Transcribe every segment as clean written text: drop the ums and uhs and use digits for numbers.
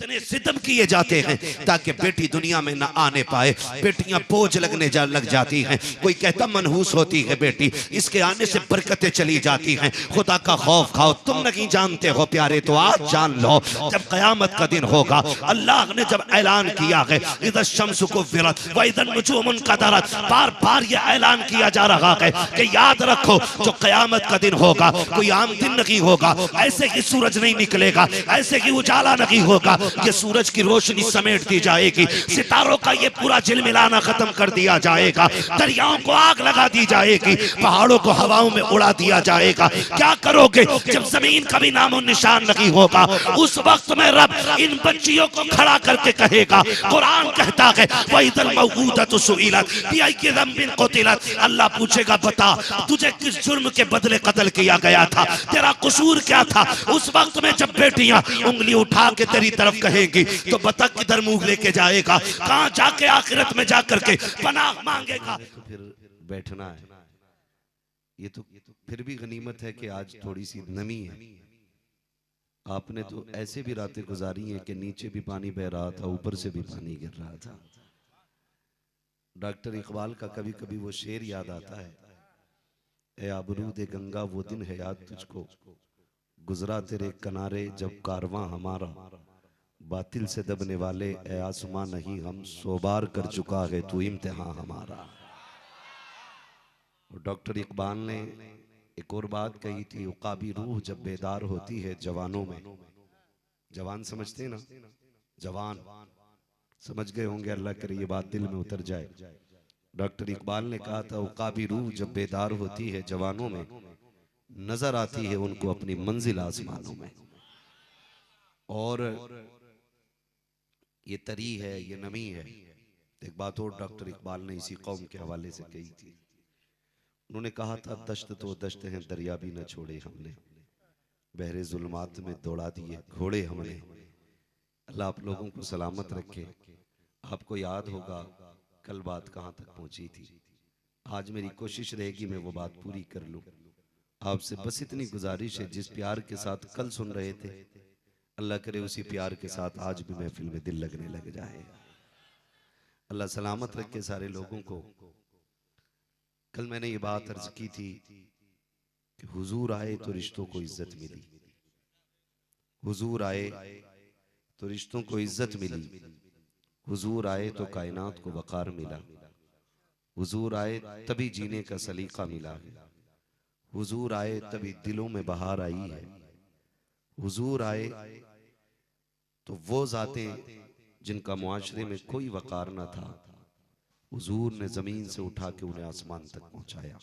इतने सितम किए जाते हैं ताकि बेटी दुनिया में न आने पाए। बेटियां बोझ लग जाती हैं। कोई कहता मनहूस होती है बेटी, इसके आने से बरकतें चली जाती हैं। खुदा का खौफ खाओ, तुम नहीं जानते हो प्यारे तो आज जान लो। जब कयामत का दिन होगा, अल्लाह ने जब ऐलान किया है इधर शम्स को विरत व इधर नुजूमुन कदरत, बार बार ये ऐलान किया जा रहा है कि याद रखो जो कयामत का दिन होगा कोई आम दिन नहीं होगा। ऐसे ही सूरज नहीं निकलेगा, ऐसे ही उजाला नहीं होगा। ये सूरज की रोशनी समेट दी जाएगी, सितारों का ये पूरा झिलमिलाना खत्म कर दिया जाएगा, दरियाओं को आग लगा दी जाएगी, पहाड़ों को हवाओं में उड़ा दिया जाएगा। क्या करोगे जब जमीन का भी नामो निशान नहीं होगा? उस वक्त में रब इन बच्चियों को खड़ा करके कहेगा, कुरान कहता है वइदल मौऊदतु सुइलत बिअय्यि ज़ंबिन क़ुतिलत। अल्लाह पूछेगा बता तुझे किस जुर्म के बदले कत्ल किया गया था, तेरा कसूर क्या था? उस वक्त में जब बेटियां उंगली उठा के तेरी तरफ कहेंगी तो बता किधर मुंह लेके जाएगा, कहां जाके आखिरत में जाकर के पनाह मांगेगा? तो फिर बैठना है। ये तो फिर भी गनीमत है कि आज थोड़ी सी नमी है। आपने तो ऐसे भी रातें गुजारी हैं कि नीचे भी पानी बह रहा था, ऊपर से भी पानी गिर रहा था। डॉक्टर इकबाल का कभी कभी वो शेर याद आता है, ए आबरूद गंगा वो दिन है याद तुझको, गुजरा तेरे किनारे जब कारवां हमारा, बातिल से दबने वाले ए आसमां नहीं हम, सो बार कर चुका है तू इम्तिहान हमारा। और डॉक्टर इकबाल ने एक और बात कही थी, उकाबी रूह जब बेदार होती है जवानों में, जवान समझते हैं ना, जवान समझ गए होंगे, अल्लाह करे ये बात दिल में उतर जाए। डॉक्टर इकबाल ने कहा था उकाबी रूह जब बेदार होती है जवानों में, नजर आती है उनको अपनी मंजिल आसमानों में। और ये तरी है, ये नमी है। एक बात और डॉक्टर इकबाल ने इसी कौम के हवाले से कही थी। उन्होंने कहा था दश्त तो दश्त हैं दरिया भी न छोड़े हमने, बहरे जुल्मात में दौड़ा दिए घोड़े हमने। अल्लाह आप लोगों को सलामत रखे। आपको याद होगा कल बात कहाँ तक पहुंची थी। आज मेरी कोशिश रहेगी मैं वो बात पूरी कर लूं। आपसे बस इतनी गुजारिश है, जिस प्यार के साथ कल सुन रहे थे, अल्लाह करे उसी प्यार के साथ आज भी महफिल में दिल लगने लग जाए। अल्लाह सलामत रखे सारे लोगों को। कल मैंने ये बात अर्ज की थी कि हुजूर आए तो रिश्तों को इज्जत मिली, हुजूर आए तो रिश्तों को इज्जत मिली, हुजूर आए तो कायनात को वकार मिला, हुजूर आए तभी जीने का सलीका मिला है, हुजूर आए तभी दिलों में बहार आई है, हुजूर आए तो वो जातें जिनका मुआशरे में कोई वकार न था, हुजूर ने जमीन से उठा के उन्हें आसमान तक पहुंचाया।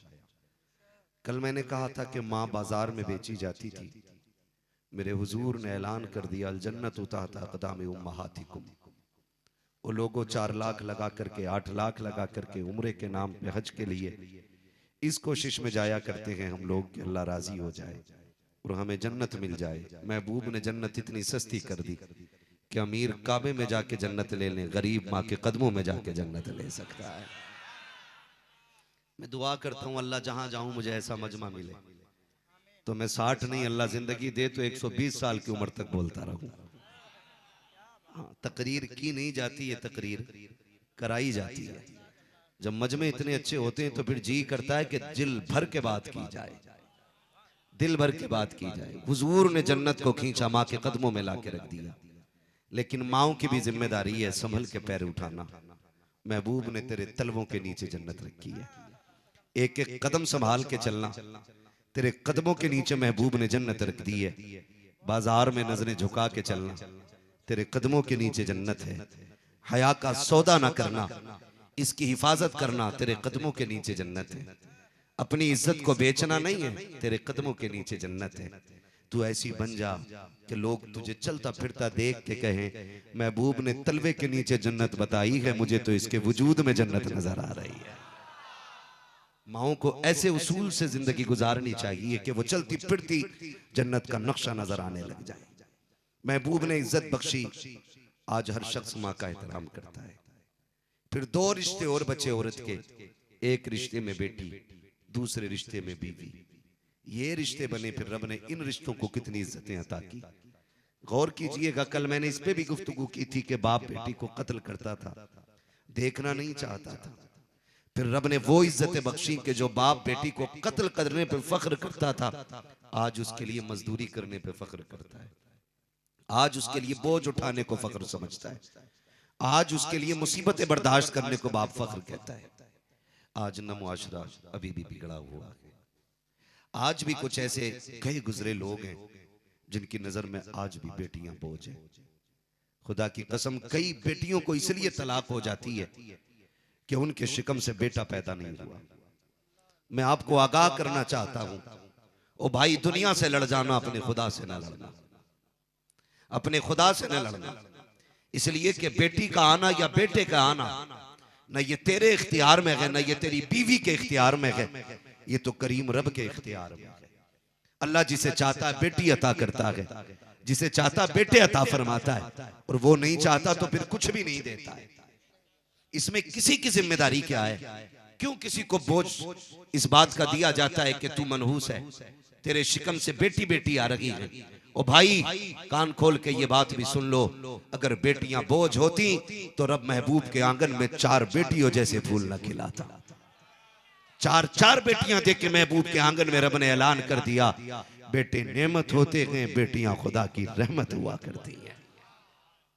कल मैंने कहा था कि माँ बाजार में बेची जाती थी, मेरे हुजूर ने ऐलान कर दिया अल जन्नत तहत अक़दाम उम्महातिकुम। वो लोगों 4 लाख लगा करके 8 लाख लगा करके उम्रे के नाम पे हज के लिए इस कोशिश में जाया करते हैं हम लोग कि अल्लाह राजी हो जाए और हमें जन्नत मिल जाए। महबूब ने जन्नत इतनी सस्ती कर दी कि अमीर काबे में जाके जन्नत ले लें, गरीब माँ के कदमों में जाके जन्नत ले सकता है। मैं दुआ करता हूँ अल्लाह जहां जाऊं मुझे ऐसा मजमा मिले, तो मैं 60 नहीं, अल्लाह जिंदगी दे तो 120 साल की उम्र तक बोलता रहूं। हाँ, तकरीर की नहीं जाती है, तकरीर कराई जाती है। जब मजमे इतने अच्छे होते हैं तो फिर जी करता है कि दिल भर के बात की जाए, दिल भर के बात की जाए। हुजूर ने जन्नत को खींचा, माँ के कदमों में ला के रख दिया, लेकिन माओ की भी जिम्मेदारी है संभल के पैर उठाना। महबूब ने तेरे तलवों के नीचे जन्नत रखी है, एक एक कदम संभाल के चलना। तेरे कदमों के नीचे महबूब ने जन्नत रख दी है। बाजार में नजरें झुका के चलना, तेरे कदमों के नीचे जन्नत है। हया का सौदा ना करना, इसकी हिफाजत करना, तेरे कदमों के नीचे जन्नत है। अपनी इज्जत को बेचना नहीं है, तेरे कदमों के नीचे जन्नत है। तू ऐसी बन जा कि लोग तुझे चलता फिरता देख के कहें महबूब ने तलवे के नीचे जन्नत बताई है, मुझे तो इसके वजूद में जन्नत नजर आ रही है। माओ को ऐसे उसूल से जिंदगी गुजारनी चाहिए कि वो चलती फिरती जन्नत का नक्शा नजर आने लग जाए। महबूब ने इज्जत बख्शी, आज हर शख्स माँ का एहतराम करता है। फिर 2 रिश्ते और बचे औरत के, एक रिश्ते में बेटी, दूसरे रिश्ते में बीवी। ये रिश्ते बने, फिर रब ने इन रिश्तों को कितनी इज्जतें अता की। गौर कीजिएगा, कल मैंने इस पे भी गुफ्तगू की थी कि बाप बेटी को कत्ल करता था, देखना नहीं चाहता था। फिर रब ने वो इज्जत बख्शी कि जो बाप बेटी को कत्ल करने पे फख्र करता था, आज उसके लिए मजदूरी करने पे फख्र करता है। आज उसके लिए बोझ उठाने को फख्र समझता है। आज उसके लिए मुसीबतें बर्दाश्त करने को बाप फख्र कहता है। आज न मुआशरा अभी भी बिगड़ा हुआ है। आज भी कुछ ऐसे कई गुजरे लोग हैं जिनकी नजर में आज भी बेटियां बोझ हैं। खुदा की कसम, कई बेटियों को इसलिए तलाक हो जाती है कि उनके शिकम से बेटा पैदा नहीं हुआ। मैं आपको आगाह करना चाहता हूं, ओ भाई, दुनिया से लड़ जाना, अपने खुदा से ना लड़ना, अपने खुदा से न लड़ना। इसलिए कि बेटी का आना या बेटे का आना न ये तेरे इख्तियार में है, न ये तेरी बीवी के इख्तियार में है, ये तो करीम रब के इख्तियार में है। अल्लाह जिसे चाहता है बेटी अता करता है, जिसे चाहता बेटे अता फरमाता है, और वो नहीं चाहता तो फिर कुछ भी नहीं देता है। इसमें किसी की जिम्मेदारी क्या है? क्यों किसी को बोझ इस बात का दिया जाता है कि तू मनहूस है, तेरे शिकम से बेटी बेटी आ रही है? ओ भाई, कान खोल के ये बात भी सुन लो, अगर बेटियां बोझ होती तो रब महबूब के आंगन में 4 बेटियों जैसे फूल न खिलाता। 4 बेटियां देख के महबूब के आंगन में रब ने ऐलान कर दिया, बेटे नेमत होते हैं, बेटियां खुदा की रहमत हुआ करती हैं,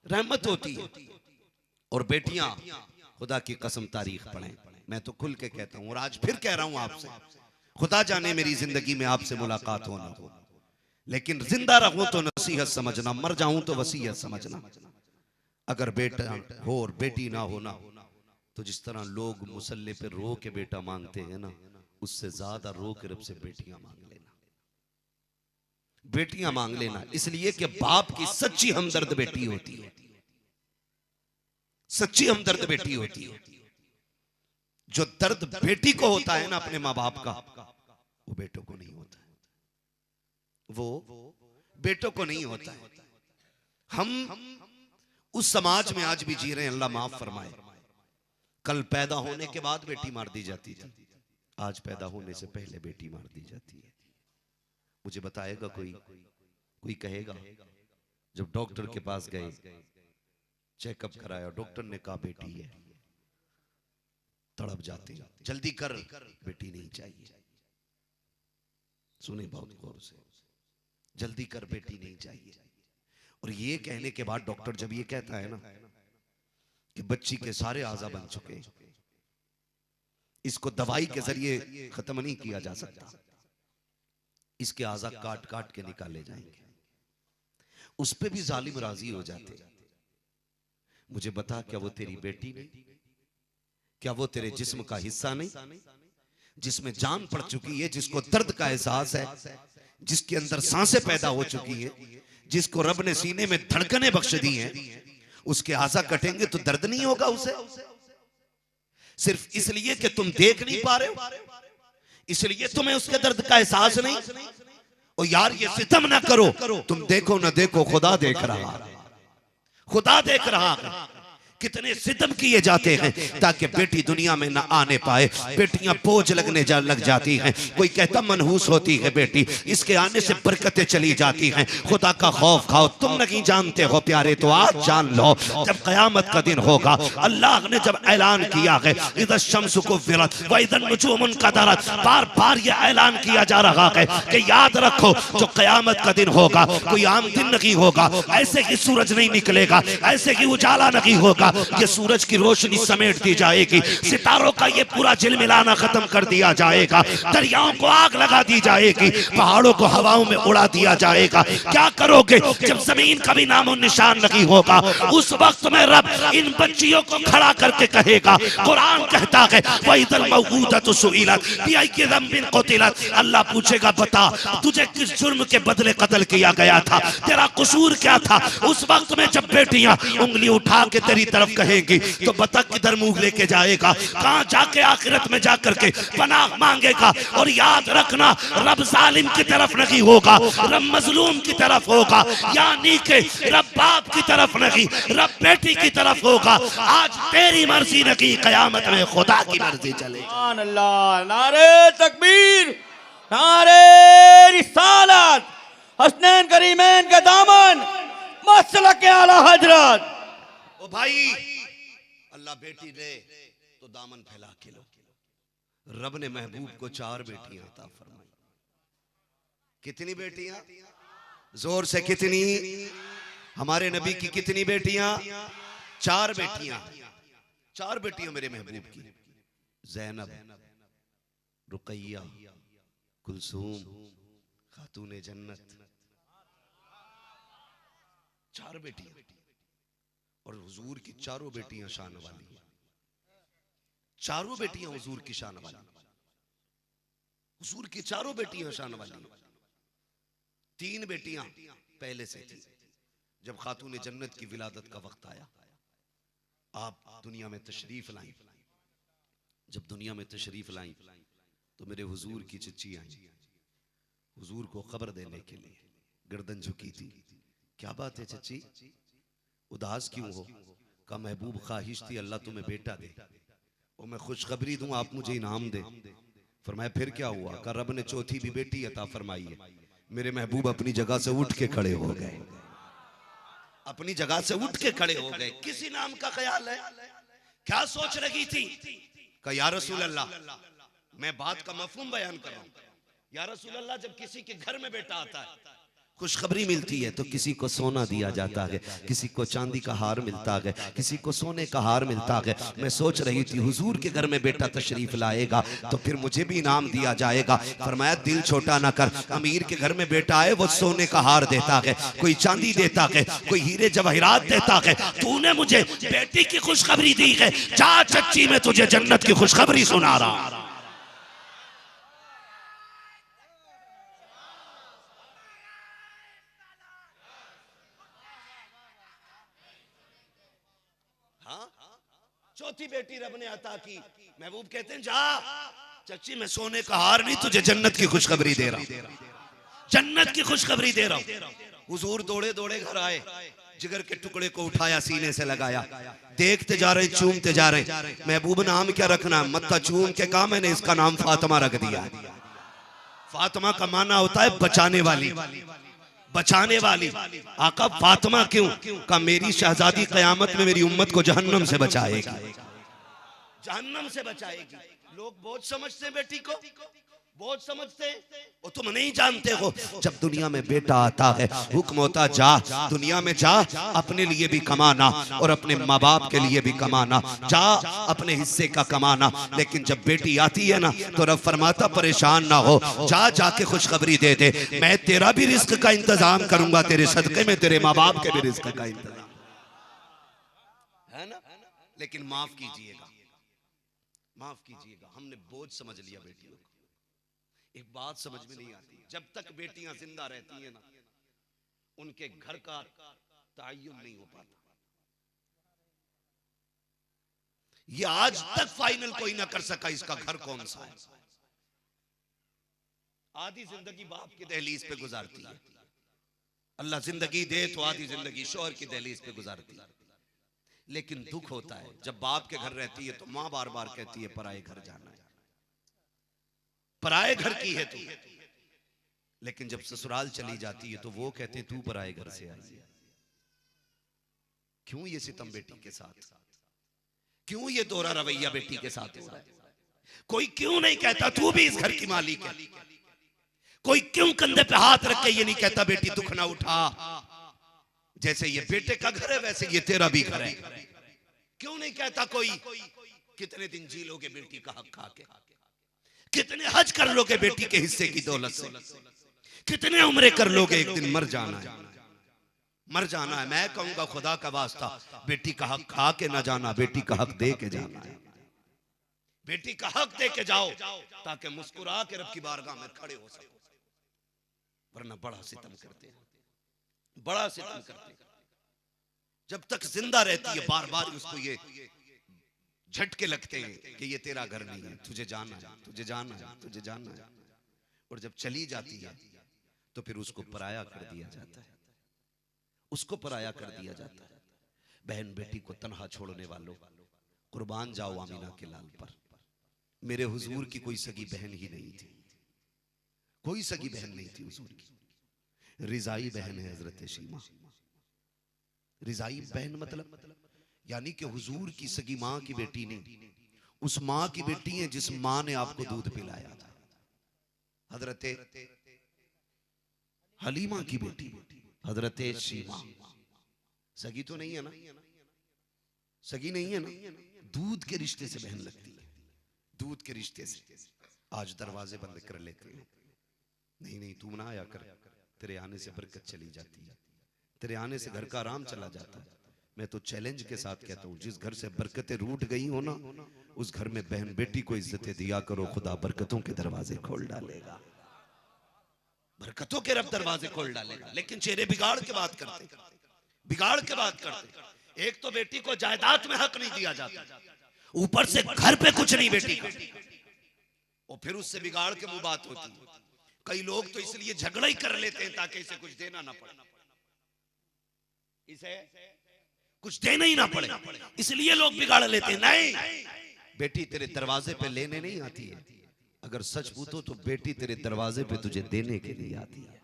रहमत होती है। और बेटियां खुदा की कसम तारीख पढ़ें, मैं तो खुल के कहता हूं और आज फिर कह रहा हूं आपसे, खुदा जाने मेरी जिंदगी में आपसे मुलाकात हो ना हो, लेकिन जिंदा रहूं तो नसीहत समझना, मर जाऊं तो वसीयत समझना। अगर बेटा हो और बेटी ना होना, तो जिस तरह लोग मुसल्ले पे रो के बेटा मांगते हैं ना, उससे ज्यादा रो के रब से बेटियां मांग लेना, बेटियां मांग लेना। इसलिए कि बाप की सच्ची हमदर्द बेटी होती है, सच्ची हमदर्द बेटी होती है। जो दर्द बेटी को होता है ना अपने माँ बाप का, वो बेटों को नहीं होता है, वो बेटों को नहीं होता है। हम उस समाज में आज भी जी रहे हैं, अल्लाह माफ फरमाए। कल पैदा होने के बाद बेटी मार दी जाती थी, आज पैदा होने से पहले बेटी मार दी जाती है। मुझे बताएगा कोई? कोई कहेगा? जब डॉक्टर के पास गए, चेकअप कराया, डॉक्टर ने कहा बेटी है, तड़प जाते हैं, जल्दी कर, बेटी नहीं चाहिए। सुने बहुत गौर से, जल्दी कर, बेटी नहीं चाहिए। और ये कहने के बाद डॉक्टर जब ये कहता है ना कि बच्ची के सारे आज़ा बन चुके, इसको दवाई के जरिए खत्म नहीं किया जा सकता, इसके आज़ा काट काट के निकाले जाएंगे, उस पे भी जालिम राजी हो जाते। मुझे बता, क्या वो तेरी बेटी नहीं? क्या वो तेरे जिस्म का हिस्सा नहीं, जिसमें जान पड़ चुकी है, जिसको दर्द का एहसास है, जिसके अंदर सांसें पैदा हो चुकी हैं, जिसको रब ने सीने में धड़कनें बख्श दी हैं, उसके आज़ा कटेंगे तो दर्द नहीं होगा उसे? सिर्फ इसलिए कि तुम देख नहीं पा रहे हो, इसलिए तुम्हें उसके दर्द का एहसास नहीं। और यार, ये सितम ना करो, तुम देखो ना देखो, खुदा देख रहा, खुदा देख रहा है। कितने सितम किए जाते हैं ताकि बेटी दुनिया में ना आने पाए, बेटियां बोझ लगने लग जाती हैं। कोई कहता मनहूस होती है बेटी, इसके आने से बरकतें चली जाती हैं। खुदा का खौफ खाओ, तुम नहीं जानते हो प्यारे, तो आज जान लो, जब कयामत का दिन होगा, अल्लाह ने जब ऐलान किया है इज़ा शम्सु कुव्विरत व इज़ा नुजूमु कदरत, बार बार ये ऐलान किया जा रहा है कि याद रखो, जो कयामत का दिन होगा कोई आम दिन नहीं होगा, ऐसे ही सूरज नहीं निकलेगा, ऐसे ही उजाला नहीं होगा, ये सूरज की रोशनी समेट दी जाएगी, सितारों का ये पूरा झिलमिलाना खत्म कर दिया जाएगा, दरियाओं को आग लगा दी जाएगी, पहाड़ों को हवाओं में उड़ा दिया जाएगा। क्या करोगे जब जमीन का भी नामो निशान नहीं होगा? उस वक्त में रब इन बच्चियों को खड़ा करके कहेगा, कुरान कहता है वइदल मौऊदतु सुइलत बिअय्यि ज़ंबिन क़ुतिलत, अल्लाह पूछेगा बता तुझे किस जुर्म के बदले कत्ल किया गया था, तेरा कसूर क्या था? उस वक्त में जब बेटियां उंगली उठा के तेरी तरफ कहेगी तो बता किधर मुंह लेके जाएगा, कहां जाके आखिरत में जाकर के पनाह मांगेगा। और याद रखना, रब जालिम की तरफ नहीं होगा, रब मजलूम की तरफ होगा, यानी कि रब बाप की तरफ नहीं, रब बेटी की तरफ होगा। आज तेरी मर्जी नहीं, कयामत में खुदा की मर्जी चलेगी। सुभान अल्लाह, नारे तकबीर, नारे रिसालत, हसनैन करीमैन का दामन मसलक आला हजरत। ओ भाई, अल्लाह बेटी दे तो दामन फैला के लो। रब ने महबूब को 4 बेटियां अता फरमाई। कितनी बेटियां? जोर से कितनी? हमारे नबी की कितनी बेटियां? 4 बेटियां। 4 बेटियां मेरे महबूब की। ज़ैनब, रुकैया, कुलसूम, खातूने जन्नत। 4 बेटियां। और हुजूर की चारों बेटियां शान वाली। चारों बेटियां हुजूर की शान वाली। हुजूर की चारों बेटियां शान वाली। 3 बेटियां पहले से थी। जब खातूने जन्नत की विलादत का वक्त आया, आप दुनिया में तशरीफ लाई। जब दुनिया में तशरीफ लाई तो मेरे हुजूर की चच्ची आई। हुजूर को खबर देने के लिए गर्दन झुकी थी। क्या बात है चच्ची, उदास क्यों हो? का महबूब ख्वाहिश थी अल्लाह तुम्हें बेटा दे और मैं खुशखबरी दूं, आप मुझे इनाम दे। फरमाया फिर क्या हुआ? का रब ने चौथी भी बेटी अता फरमाई है। मेरे महबूब अपनी जगह से उठ के खड़े हो गए। अपनी जगह से उठ के खड़े हो गए। किसी नाम का ख्याल है? क्या सोच रही थी? का या रसूल अल्लाह, मैं बात का मफहूम बयान कर रहा हूं। या रसूल अल्लाह, जब किसी के घर में बेटा आता है, खुशखबरी मिलती है, तो किसी को सोना दिया जाता है, किसी को चांदी का हार मिलता है, किसी को सोने का हार मिलता है। मैं सोच रही थी हुजूर के घर में बेटा तशरीफ लाएगा तो फिर मुझे भी इनाम दिया जाएगा। फरमाया दिल छोटा ना कर, अमीर के घर में बेटा आए वो सोने का हार देता है, कोई चांदी देता है, कोई हीरे जवाहिरात देता है। तूने मुझे बेटी की खुशखबरी दी है, जा चच्ची मैं तुझे जन्नत की खुशखबरी सुना रहा। चौथी बेटी रब ने अता की। महबूब कहते हैं जा चच्ची, मैं सोने का हार नहीं, तुझे जन्नत की खुशखबरी दे रहा हूं। जन्नत की खुशखबरी दे रहा हूं। हुजूर दौड़े दौड़े घर आए, जिगर के टुकड़े को उठाया, सीने से लगाया, देखते जा रहे, चूमते जा रहे। महबूब नाम क्या रखना? मत्था चूम के कहा मैंने इसका नाम फातिमा रख दिया। फातिमा का माना होता है बचाने वाली, बचाने वाली। आका फातिमा क्यों? का मेरी शहजादी कयामत में मेरी उम्मत को जहन्नम से बचाएगी, जहन्नम से बचाएगी। लोग बोझ समझते हैं बेटी को, बोझ समझते हैं। वो तुम नहीं जानते हो, जब दुनिया में बेटा आता है हुक्म होता जा दुनिया में जा, अपने लिए भी कमाना और अपने माँ बाप के लिए भी कमाना, जा अपने हिस्से का कमाना। लेकिन जब बेटी आती है ना तो रब फरमाता परेशान ना हो, जा जाके खुशखबरी दे दे, मैं तेरा भी रिस्क का इंतजाम करूंगा, तेरे सदके में तेरे माँ बाप के भी रिस्क का इंतजाम है ना। लेकिन माफ कीजिएगा, माफ कीजिएगा, हमने बोझ समझ लिया बेटियों को। एक बात समझ में नहीं आती, जब तक बेटियां जिंदा रहती हैं ना, उनके घर का तायुन नहीं हो पाता। ये आज तक फाइनल कोई ना कर सका इसका घर कौन सा है। आधी जिंदगी बाप की दहलीज पे गुजारती है, अल्लाह जिंदगी दे तो आधी जिंदगी शौहर की दहलीज पे गुजारती है। लेकिन दुख होता है जब बाप के घर रहती है तो माँ बार बार कहती है पराए घर जाना है, पराए घर की है तू। लेकिन जब ससुराल चली जाती है तो वो कहते तू पराए घर से आई है। क्यों ये सितम बेटी के साथ? क्यों ये दोहरा रवैया बेटी के साथ हो रहा है? कोई क्यों नहीं कहता तू भी इस घर की मालिक है? कोई क्यों कंधे पे हाथ रख के ये नहीं कहता बेटी दुख ना उठा, जैसे ये बेटे का घर है वैसे ये तेरा भी घर है? क्यों नहीं कहता कोई? कितने दिन जी लोगे बेटी का हक खा के, कितने हज कर लोगे बेटी के हिस्से की दौलत से, कितने उम्रे कर लोगे, एक दिन मर जाना है, मर जाना है। मैं कहूंगा खुदा का वास्ता बेटी का हक खा के ना जाना, बेटी का हक दे के जाना है। बेटी का हक दे के जाओ ताकि मुस्कुरा के रब की बारगाह में खड़े हो सको, वरना बड़ा सितम करते हैं, बड़ा सितम करते हैं। जब तक जिंदा रहती है बार बार उसको ये झटके लगते हैं कि ये तेरा घर नहीं है, तुझे जाना है, तुझे जाना है, तुझे जाना है। और जब चली जाती है तो फिर उसको पराया कर दिया जाता है, उसको पराया कर दिया जाता है। बहन बेटी को तन्हा छोड़ने वालों, कुर्बान जाओ आमीना के लाल पर। मेरे हुजूर की कोई सगी बहन ही नहीं थी, कोई सगी बहन नहीं थी हुजूर की। रिजाई बहन है हजरत शीमा, रिजाई बहन मतलब यानी कि हुजूर की सगी माँ की बेटी नहीं, उस माँ की बेटी है जिस माँ ने आपको दूध पिलाया था। हजरत हलीमा की बेटी, हजरत शीमा। सगी तो नहीं है ना, सगी नहीं है ना, दूध के रिश्ते से बहन लगती है, दूध के रिश्ते से। आज दरवाजे बंद कर लेते हैं, नहीं नहीं तू ना आया कर, तेरे आने से बरकत चली जाती है, तेरे आने से घर का आराम चला जाता है। मैं तो चैलेंज के साथ कहता हूँ, जिस घर से बरकतें रूठ गई हो ना, उस घर में बहन बेटी को इज्जतें दिया करो, खुदा बरकतों के दरवाजे खोल डालेगा, बरकतों के रब दरवाजे खोल डालेगा। लेकिन चेहरे बिगाड़ के बात करते, बिगाड़ के बात करते। एक तो बेटी को जायदाद में हक नहीं दिया जाता, ऊपर से घर पे कुछ नहीं बेटी का, और फिर उससे बिगाड़ के मुंह बात होती है। कई लोग तो इसलिए झगड़ा ही कर लेते हैं ताकि इसे कुछ देना ना पड़े, इसे कुछ देना ही ना पड़े, इसलिए लोग बिगाड़ लेते हैं। नहीं, बेटी तेरे दरवाजे पे लेने नहीं आती है, अगर सच पूछो तो बेटी तेरे दरवाजे पे तुझे देने के लिए आती है।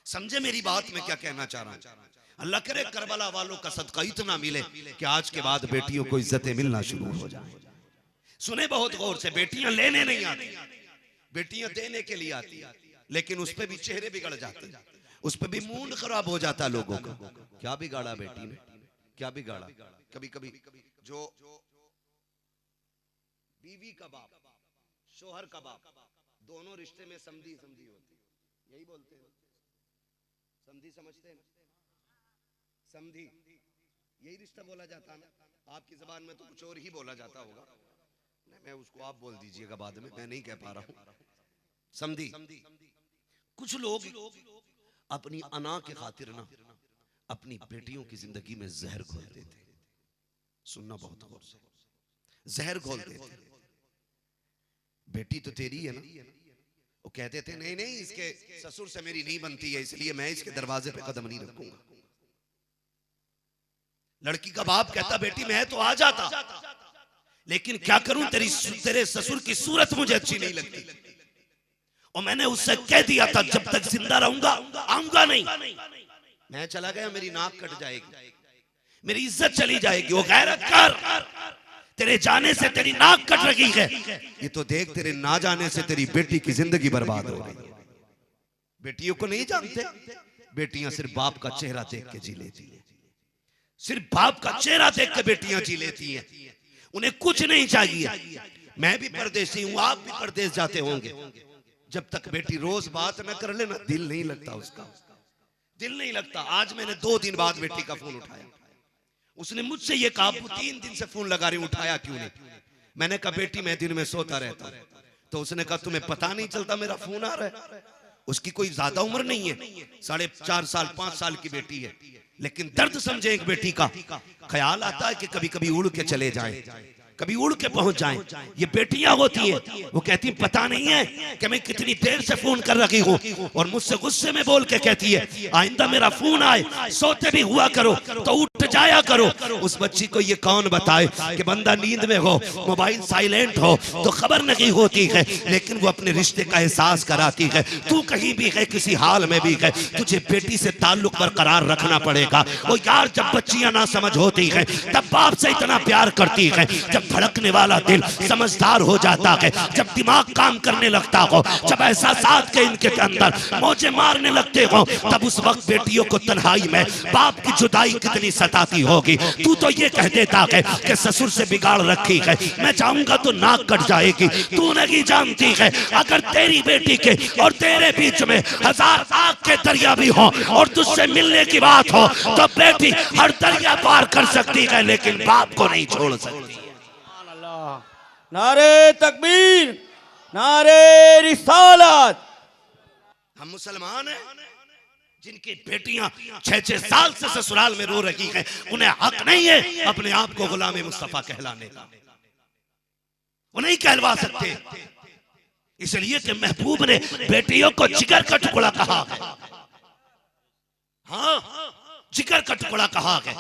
समझे मेरी बात में क्या कहना चाह रहा हूं? अल्लाह करे करबला वालों का सदका इतना मिले कि आज के बाद बेटियों को इज्जतें मिलना शुरू हो जाए। सुने बहुत गौर से, बेटियां लेने नहीं आती, बेटियां देने के लिए आती है, लेकिन उस पे भी चेहरे बिगड़ जाते हैं, उस पे भी मूड खराब हो जाता लोगों का। क्या बिगाड़ा बेटी ने, क्या बिगाड़ा? कभी कभी जो बीवी का बाप, शोहर का बाप, दोनों रिश्ते में समधी समधी होती है, यही बोलते हैं समधी, समझते हैं समधी, यही रिश्ता बोला जाता है ना। आपकी जबान में तो कुछ और ही बोला जाता होगा, मैं उसको आप बोल दीजिएगा बाद में, मैं नहीं कह पा रहा हूं। समधी, कुछ लोग अपनी अना के खातिर ना अपनी बेटियों की जिंदगी में जहर घोल देते। सुनना बहुत गौर से, जहर घोल देते। बेटी तो तेरी है ना, वो कहते थे नहीं नहीं इसके ससुर से मेरी नहीं बनती है, इसलिए मैं इसके दरवाजे पे कदम नहीं रखूंगा। लड़की का बाप कहता बेटी मैं तो आ जाता, लेकिन क्या करूं, तेरे ससुर की सूरत मुझे अच्छी नहीं लगती, और मैंने उससे कह दिया था जब तक जिंदा रहूंगा आऊंगा नहीं। मैं चला गया, मेरी नाक कट जाएगी, मेरी इज्जत चली जाएगी। वो गैरत कर, तेरे जाने से तेरी नाक कट रही है, ये तो देख तेरे ना जाने से तेरी बेटी की जिंदगी बर्बाद हो गई। बेटियों को नहीं जानते, बेटियां सिर्फ बाप का चेहरा देख के जी लेती है, सिर्फ बाप का चेहरा देख के बेटियां जी लेती हैं, उन्हें कुछ नहीं चाहिए। मैं भी परदेसी हूं, आप भी परदेश जाते होंगे, जब तक बेटी रोज बात न कर लेना दिल नहीं लगता, उसका दिल नहीं लगता। आज मैंने 2 दिन बाद बेटी का फोन उठाया, उसने मुझसे ये कहा 3 दिन से फोन लगा रही, उठाया क्यों नहीं? मैंने कहा बेटी मैं दिन में सोता रहता हूं। तो उसने कहा तुम्हें पता नहीं चलता मेरा फोन आ रहा है? उसकी कोई ज्यादा उम्र नहीं है, 4.5 साल 5 साल की बेटी है, लेकिन दर्द समझे एक बेटी का। ख्याल आता है कि कभी कभी उड़ के चले जाएं, कभी उड़ के पहुंच जाएं। ये बेटियां होती है, वो कहती पता नहीं है कि मैं कितनी देर से फोन कर रही हूँ, और मुझसे गुस्से में बोल के कहती है आइंदा मेरा फोन आए सोते भी हुआ करो तो उठ जाया करो। उस बच्ची को ये कौन बताए कि बंदा नींद में हो, मोबाइल साइलेंट हो तो खबर नहीं होती है, लेकिन वो अपने रिश्ते का एहसास कराती है। तू कहीं भी है, किसी हाल में भी है, तुझे बेटी से ताल्लुक बरकरार रखना पड़ेगा। वो यार जब बच्चियां ना समझ होती है तब बाप से इतना प्यार करती है, जब धड़कने वाला दिल समझदार हो जाता है, जब दिमाग काम करने लगता हो, जब एहसासात के इनके अंदर मौजे मारने लगते हो, तब उस वक्त बेटियों को तन्हाई में बाप की जुदाई कितनी सताती होगी। तू तो ये कह देता है कि ससुर से बिगाड़ रखी है, मैं जाऊंगा तो नाक कट जाएगी। तू नहीं जानती है अगर तेरी बेटी के और तेरे बीच में 1000 आग के दरिया भी हो और तुझसे मिलने की बात हो तो बेटी हर दरिया पार कर सकती है, लेकिन बाप को नहीं छोड़ सकती। नारे तकबीर, नारे रिसालत। हम मुसलमान हैं जिनकी बेटियां 6-6 साल से ससुराल में रो रही हैं, उन्हें हक नहीं है अपने आप को गुलाम मुस्तफा कहलाने का, वो नहीं कहलवा सकते, इसलिए कि महबूब ने बेटियों को जिगर का टुकड़ा कहा है। हाँ, जिगर का टुकड़ा कहा है।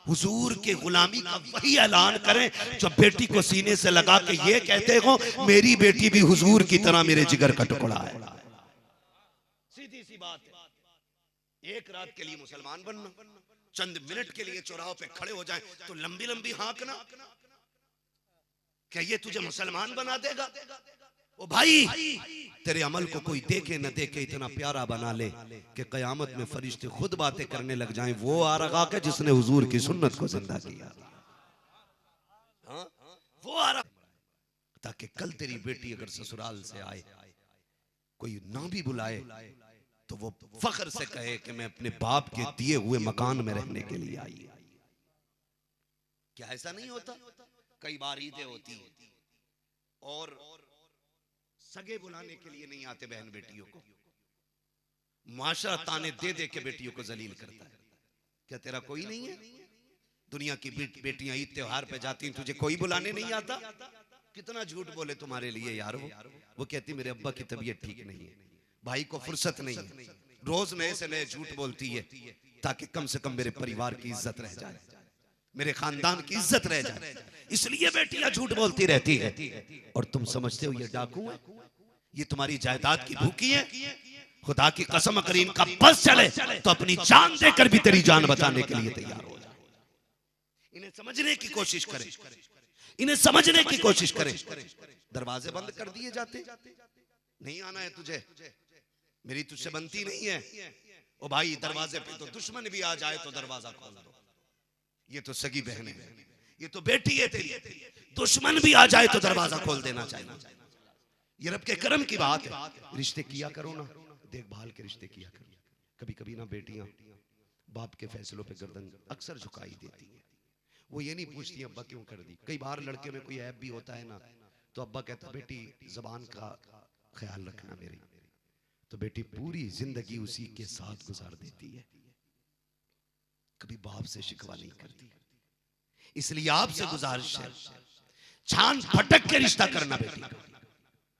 हुजूर के गुलामी का वही ऐलान करें जो बेटी को सीने से लगा के ये कहते हो मेरी बेटी भी हुजूर की तरह मेरे जिगर का टुकड़ा है। सीधी सी बात है, एक रात के लिए मुसलमान बनना, चंद मिनट के लिए चौराहों पे खड़े हो जाएं तो लंबी लंबी हाँकना, क्या ये तुझे मुसलमान बना देगा? ओ भाई, तेरे अमल को कोई देखे न देखे इतना प्यारा बना ले कि कयामत में फरिश्ते खुद बातें करने लग जाएं, वो आरगा के जिसने हुजूर की सुन्नत को जिंदा किया। हाँ? वो आरगा, ताकि कल तेरी बेटी अगर ससुराल से आए, कोई ना भी बुलाए, तो वो फख्र से कहे कि मैं अपने बाप के दिए हुए मकान में रहने के लिए आई। क्या ऐसा नहीं होता? कई बार ईदें होती हैं और सगे बुलाने के लिए नहीं आते बहन बेटियों को, माशरा ताने दे दे के बेटियों को जलील करता है। क्या तेरा कोई नहीं है? दुनिया की बेटियां ईद त्योहार पे जाती हैं, तुझे कोई बुलाने नहीं आता? कितना झूठ बोले तुम्हारे लिए यार। वो कहती मेरे अब्बा की तबीयत ठीक नहीं है, भाई को फुर्सत नहीं है, रोज नए से नए झूठ बोलती है ताकि कम से कम मेरे परिवार की इज्जत रह जाए, मेरे खानदान की इज्जत रह जाए, इसलिए बेटियां झूठ बोलती रहती है। और तुम समझते हो ये डाकू है, ये तुम्हारी जायदाद की भूखी है? खुदा की कसम अगर इनका बस चले तो अपनी जान देकर भी तेरी जान बचाने के लिए तैयार हो जाए। इन्हें समझने की कोशिश करें, इन्हें समझने की कोशिश करें। दरवाजे बंद कर दिए जाते, नहीं आना है तुझे, मेरी तुझसे बनती नहीं है। ओ भाई, दरवाजे पे तो दुश्मन भी आ जाए तो दरवाजा खोल दो। ये तो सगी बहन है, ये तो बेटी है तेरी, दुश्मन भी आ जाए तो दरवाजा खोल देना चाहिए। ये रब के करम की बात है। रिश्ते किया करो ना, देखभाल के रिश्ते किया करो। कभी कभी ना बेटियां बाप के फैसलों पे गर्दन अक्सर झुकाई देती हैं। वो ये नहीं पूछती अब्बा क्यों कर दी। कई बार लड़के में कोई ऐब भी होता है ना, तो अब्बा कहता बेटी जबान का ख्याल रखना मेरी, तो बेटी पूरी जिंदगी उसी के साथ गुजार देती है, कभी बाप से शिकवा नहीं करती। इसलिए आपसे गुजारिश है, छान फटक के रिश्ता करना बेटी,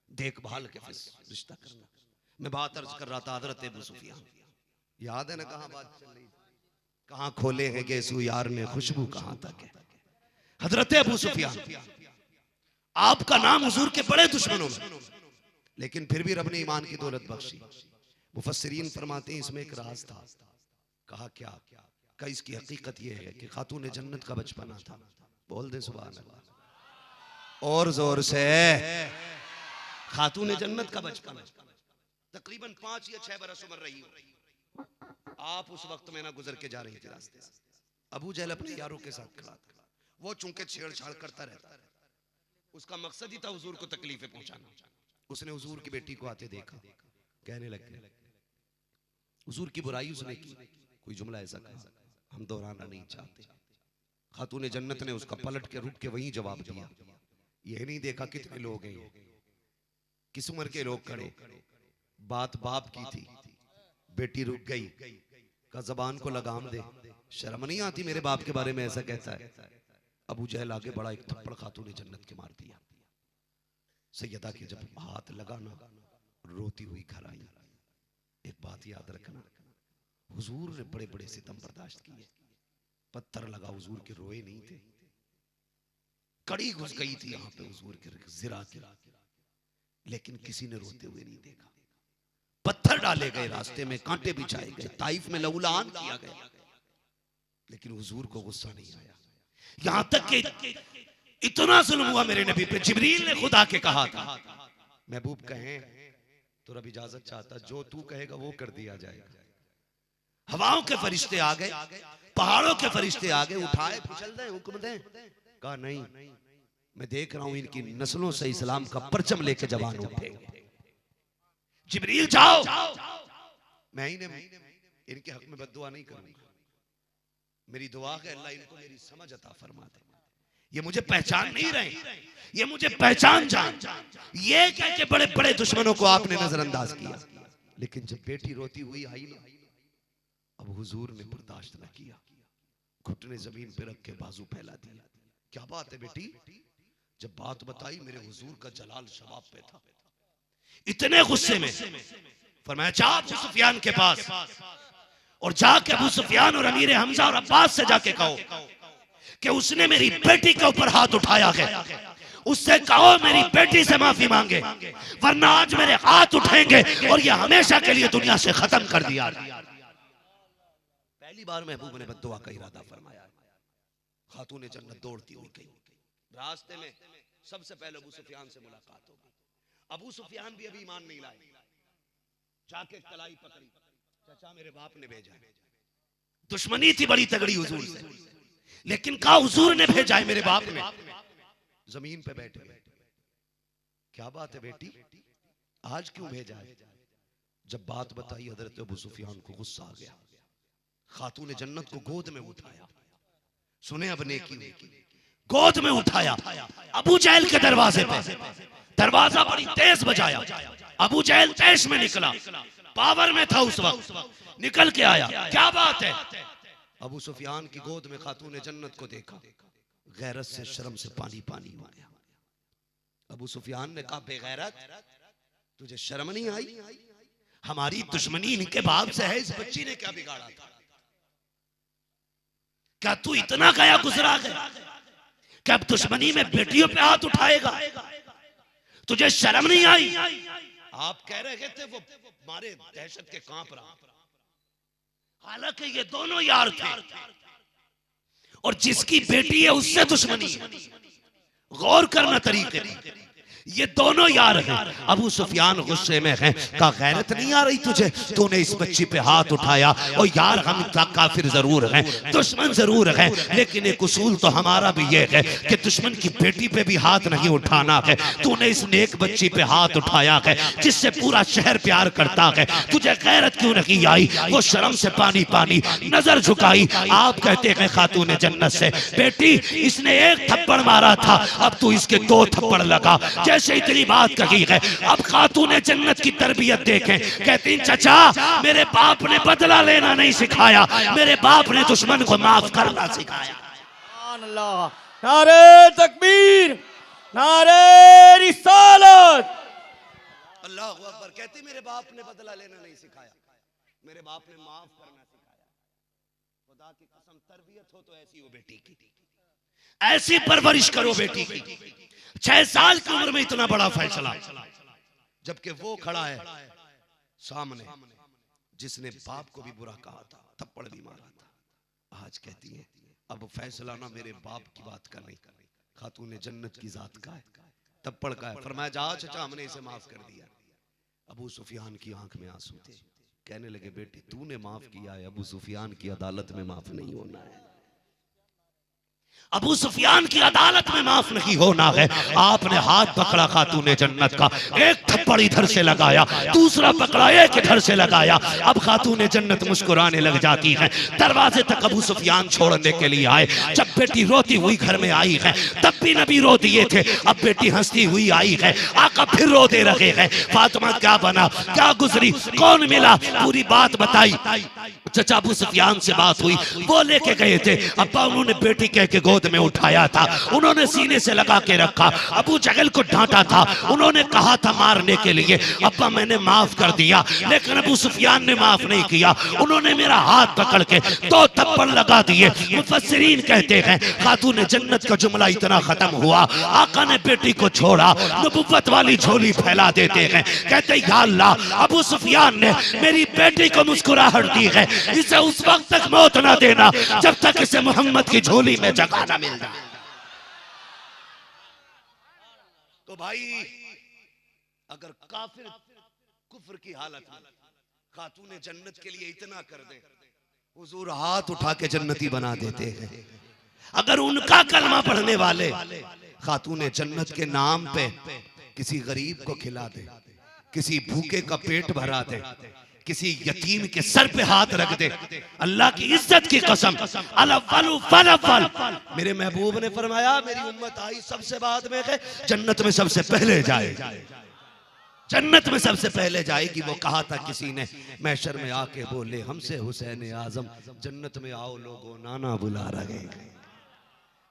देखभाल के रिश्ता करना। मैं बात अर्ज कर रहा था हजरत अबू सुफियान, याद है ना कहाँ बात चल रही, कहाँ खोले हैं गेसू यार ने खुशबू कहाँ तक है। हजरत अबू सुफियान, आपका नाम हुजूर के बड़े दुश्मनों में, लेकिन फिर भी रब ने ईमान की दौलत बख्शी। मुफस्सिरीन फरमाते हैं इसमें एक राज था। कहा क्या? का इसकी हकीकत यह है कि खातून जन्नत का बचपना था। बोल दे सुभान अल्लाह और जोर से। खातून जन्नत का बचपना, तकरीबन 5 या 6 बरस उम्र रही हो आप, उस वक्त में ना गुजर के जा रही थी रास्ते से। अबू जहल अपने यारों के साथ खड़ा था, वो चूंकि छेड़छाड़ करता रहता, उसका मकसद ही था हुजूर को तकलीफें पहुंचाना। उसने हुजूर की बेटी को आते देखा, कहने लगे, हुजूर की बुराई उसने की, कोई जुमला ऐसा कहा हम दोहराना नहीं चाहते। खातून जन्नत ने उसका पलट के रुक के वहीं जवाब दिया। यह नहीं देखा कितने लोग हैं, किस उम्र के लोग खड़े। बात बाप की थी, बेटी रुक गई, का जबान को लगाम दे, शर्म नहीं आती मेरे बाप के बारे में ऐसा कहता है। अबू जहल आगे बड़ा, एक थप्पड़ खातून जन्नत के मार दिया। सैयदा के जब हाथ लगा ना, रोती हुई घर आई। एक बात याद रखना, हुजूर ने बड़े बड़े सितम बर्दाश्त किए, पत्थर लगा हुजूर के रोए नहीं थे। कड़ी घुस गई थी यहाँ पे हुजूर के जिरा की, लेकिन किसी ने रोते हुए नहीं देखा। पत्थर डाले गए रास्ते में, कांटे बिछाए गए, ताइफ में लौलान किया गया, लेकिन हुजूर को गुस्सा नहीं आया। यहां तक कि इतना जुल्म हुआ मेरे नबी पे, जिब्रील ने खुदा के कहा था महबूब कहें तो रब इजाजत चाहता, जो तू कहेगा वो कर दिया जाएगा। हवाओं के फरिश्ते आ गए, पहाड़ों के फरिश्ते आ गए, उठाए फिसल दे, हुक्म दे। कहा नहीं, मैं देख रहा हूं इनकी नस्लों से इस्लाम का परचम लेके जवान उठेंगे। जिब्रील जाओ, मैं ही इनके हक में बद्दुआ नहीं करूंगा। मेरी दुआ है अल्लाह इनको मेरी समझ अता फरमा दे। ये मुझे पहचान नहीं रहे, ये मुझे पहचान जान। ये कह के बड़े बड़े दुश्मनों को आपने नजरअंदाज किया, लेकिन जब बेटी रोती हुई आई ना, अब हुजूर ने बर्दाश्त न किया, घुटने जमीन पे रख के बाजू फैला दिया। क्या बात है बेटी? जब बात बताई मेरे हुजूर का जलाल शबाब पे था। इतने गुस्से में फरमाया जा अबू सुफियान के पास, और जाके अबू सुफियान और अमीर हमजा और अब्बास से जाके कहो कि उसने मेरी बेटी के ऊपर हाथ उठाया है, उससे कहो मेरी बेटी से माफी मांगे, वरना आज मेरे हाथ उठेंगे और ये हमेशा के लिए दुनिया से खत्म कर दिया। पहली बार महबूब ने बद्दुआ का इरादा फरमाया। खातून जन्नत दौड़ती हुई गई। रास्ते में सबसे पहले अबू सुफियान से मुलाकात होगी। अबू सुफियान भी अभी ईमान नहीं लाए, जाके कलाई पकड़ी, चाचा मेरे बाप ने भेजा है। दुश्मनी थी बड़ी तगड़ी हुजूर से, लेकिन कहा हुजूर ने भेजा है मेरे बाप ने। जमीन पे बैठ गए। क्या बात है बेटी, आज क्यों भेजा है? जब बात बताई हजरत अबू सुफियान को गुस्सा आ गया। खातून जन्नत को गोद में उठाया। सुने अब नेकी हुई, गोद में उठाया। अबू जहल के दरवाजे पे दरवाजा बड़ी तेज बजाया। अबू जहल तैश में निकला, पावर में था उस वक्त, निकल के आया। क्या बात है? अबू सुफियान की गोद में खातून जन्नत को देखा, गैरत से शर्म से पानी पानी हो गया। अबू सुफियान ने कहा बेगैरत, तुझे शर्म नहीं आई? हमारी दुश्मनी इनके बाप से है, इस बच्ची ने क्या बिगाड़ा था? क्या तू इतना गया गुजरा गया कि अब दुश्मनी में बेटियों पे हाथ उठाएगा? तुझे शर्म नहीं आई? आप कह रहे थे वो मारे दहशत के कांप रहा, हालांकि ये दोनों यार थे, और जिसकी बेटी है उससे दुश्मनी है। गौर करना तरीके पर, ये दोनों यार हैं। अबू सुफियान गुस्से में है, का गैरत नहीं आ रही तुझे? तूने इस बच्ची पे हाथ उठाया। और यार हम काफिर जरूर हैं, दुश्मन जरूर हैं, लेकिन एक उसूल तो हमारा भी ये है कि दुश्मन की बेटी पे भी हाथ नहीं उठाना है। तूने इस नेक बच्ची पे हाथ उठाया है जिससे पूरा शहर प्यार करता है, तुझे गैरत क्यों नहीं आई? वो शर्म से पानी पानी, नजर झुकाई। आप कहते हैं खातून जन्नत से, बेटी इसने एक थप्पड़ मारा था, अब तू इसके 2 थप्पड़ लगा। जैसे इतनी बात कही है, अब खातून जन्नत की तरबियत देखें। कहती चचा मेरे बाप ने बदला लेना नहीं सिखाया, मेरे बाप ने दुश्मन को माफ करना सिखाया। नारे तकबीर, नारे रिसालत। अल्लाह अकबर। कहती मेरे बाप ने बदला लेना नहीं सिखाया, मेरे बाप ने माफ करना सिखाया। खुदा की कसम, तरबियत हो तो ऐसी हो बेटी की, ऐसी परवरिश करो बेटी की। 6 साल की उम्र में इतना बड़ा फैसला, जबकि वो खड़ा है सामने जिसने बाप को भी बुरा कहा था, थप्पड़ भी मारा था। आज कहती है अब फैसला ना मेरे बाप की बात का नहीं, खातून जन्नत की जात का है, थप्पड़ का है। फरमाया जा चाचा हमने इसे माफ कर दिया। अबू सुफियान की आंख में आंसू थे। कहने लगे बेटी तूने माफ किया है, अबू सुफियान की अदालत में माफ नहीं होना है। अबू सुफियान की अदालत में माफ नहीं होना है। आपने हाथ पकड़ा खातून जन्नत का, एक थप्पड़ इधर से लगाया, दूसरा पकड़ा एक इधर से लगाया। अब खातून जन्नत मुस्कुराने लग जाती है। दरवाजे तक अबू सुफियान छोड़ने के लिए आए। जब बेटी रोती हुई घर में आई है, तब भी नबी रो दिए थे, अब बेटी हंसती हुई आई है, आका फिर रो दे रहे हैं। फातिमा क्या बना, क्या गुजरी, कौन मिला, पूरी बात बताई। चचा अबू सुफियान से बात हुई, वो लेके गए थे। अब्बा उन्होंने बेटी कह के गोद में उठाया था, उन्होंने सीने से लगा के रखा। अबू जहल को डांटा था, उन्होंने कहा था मारने के लिए, अब्बा मैंने माफ कर दिया, लेकिन अबू सुफियान ने माफ नहीं किया। उन्होंने मेरा हाथ पकड़ के 2 थप्पड़ लगा दिए। मुफस्सिरीन कहते हैं खातून जन्नत का जुमला इतना खत्म हुआ, आका ने बेटी को छोड़ा, नबुव्वत वाली झोली फैला देते हैं। कहते या अल्लाह अबू सुफियान ने मेरी बेटी को मुस्कुराहट दी है, इसे उस वक्त तक मौत ना देना जब तक इसे मोहम्मद की झोली में जगह ना मिल जाए। तो भाई अगर काफिर कुफ्र की हालत में खातून जन्नत के लिए इतना कर दे, हुजूर हाथ उठा के जन्नती बना देते हैं। अगर उनका कलमा पढ़ने वाले खातून जन्नत के नाम पे किसी गरीब को खिला दे, किसी भूखे का पेट भरा दे, किसी यतीम के सर पे हाथ रख दे, अल्लाह की इज्जत की कसम, मेरे महबूब ने फरमाया मेरी उम्मत आई सबसे बाद में है, जन्नत में सबसे पहले जाए, जन्नत में सबसे पहले जाएगी। वो कहा था किसी ने महशर में आके बोले हमसे हुसैन आजम जन्नत में आओ लोगों, नाना बुला रहे,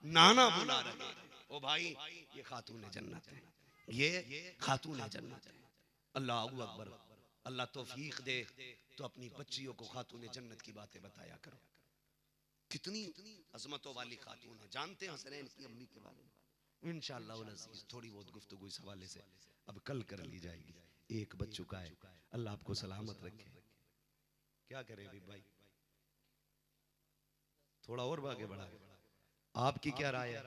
नाना बुला रहे। ओ भाई ये खातून जन्नत है, ये खातून जन्नत है। अल्लाह अकबर। अल्लाह तौफीक दे तो अपनी बच्चियों को खातून जन्नत की बातें बताया करो। कितनी अजमतों वाली खातून है। जानते हैं हसनैन की अम्मी के बारे में इंशाअल्लाह अज़ीज़ थोड़ी बहुत गुफ्तगू इस हवाले से अब कल कर ली जाएगी। एक बच चुका है, अल्लाह आपको सलामत रखे। क्या करें भाई, थोड़ा और आगे बढ़ा, आपकी क्या राय है?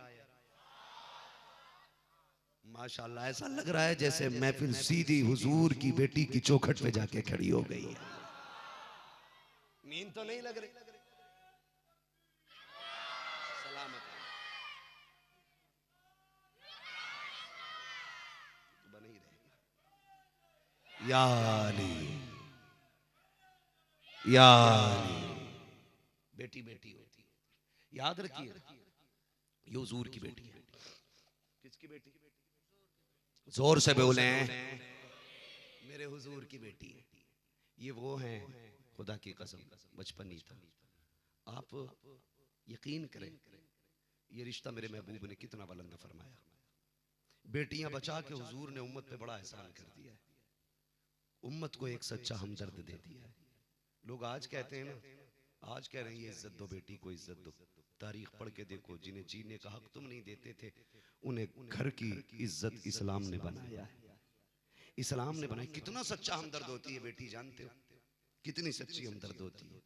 माशाल्लाह, ऐसा लग रहा है जैसे महफिल सीधी हुजूर की बेटी की चौखट पे जाके खड़ी हो गई है। नींद तो नहीं लग रही? सलामत बन ही रहेगा। या अली, या अली। बेटी बेटी होती है, याद रखिए, ये हुजूर की बेटी है। किसकी बेटी? जोर से बोले, मेरे हुजूर की बेटी है। ये वो हैं, खुदा की कसम, बचपन ही था। आप यकीन करें, ये रिश्ता मेरे महबूब ने कितना बुलंद फरमाया। बेटियां बचा के हुजूर ने उम्मत पे बड़ा एहसान कर दिया है। उम्मत को एक सच्चा हमदर्द दे दिया है। लोग आज कहते हैं ना, आज कह रहे हैं ये इज्जत दो, बेटी को इज्जत दो। तारीख पढ़ के देखो, जिन्हें जीने का हक तुम नहीं देते थे, उन्हें घर की इज्जत इस्लाम ने बनाया है। इस्लाम ने बनाया। कितना सच्चा हमदर्द होती है बेटी, जानते हो कितनी सच्ची हमदर्द होती है।